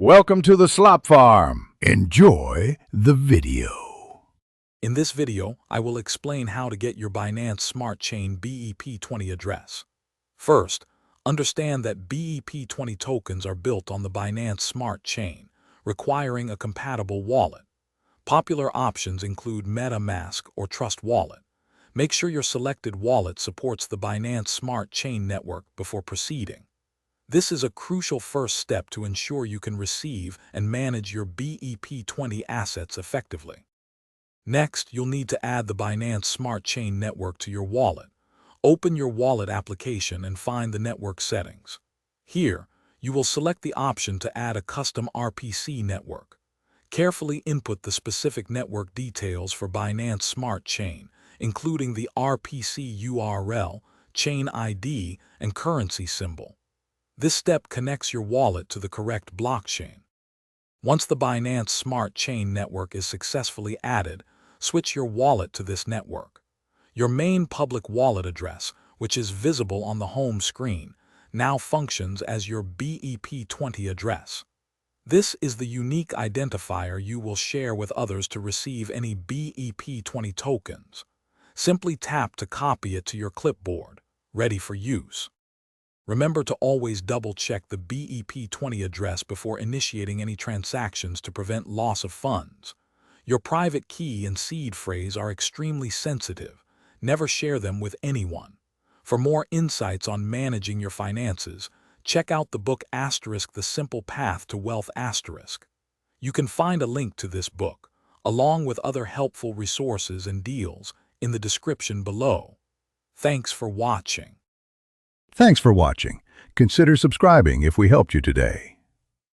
Welcome to the Slop Farm. Enjoy the video. In this video, I will explain how to get your Binance Smart Chain BEP20 address. First, understand that BEP20 tokens are built on the Binance Smart Chain, requiring a compatible wallet. Popular options include MetaMask or Trust Wallet. Make sure your selected wallet supports the Binance Smart Chain network before proceeding. This is a crucial first step to ensure you can receive and manage your BEP20 assets effectively. Next, you'll need to add the Binance Smart Chain network to your wallet. Open your wallet application and find the network settings. Here, you will select the option to add a custom RPC network. Carefully input the specific network details for Binance Smart Chain, including the RPC URL, chain ID, and currency symbol. This step connects your wallet to the correct blockchain. Once the Binance Smart Chain network is successfully added, switch your wallet to this network. Your main public wallet address, which is visible on the home screen, now functions as your BEP20 address. This is the unique identifier you will share with others to receive any BEP20 tokens. Simply tap to copy it to your clipboard, ready for use. Remember to always double-check the BEP20 address before initiating any transactions to prevent loss of funds. Your private key and seed phrase are extremely sensitive. Never share them with anyone. For more insights on managing your finances, check out the book The Simple Path to Wealth. You can find a link to this book, along with other helpful resources and deals, in the description below. Thanks for watching. Thanks for watching. Consider subscribing if we helped you today.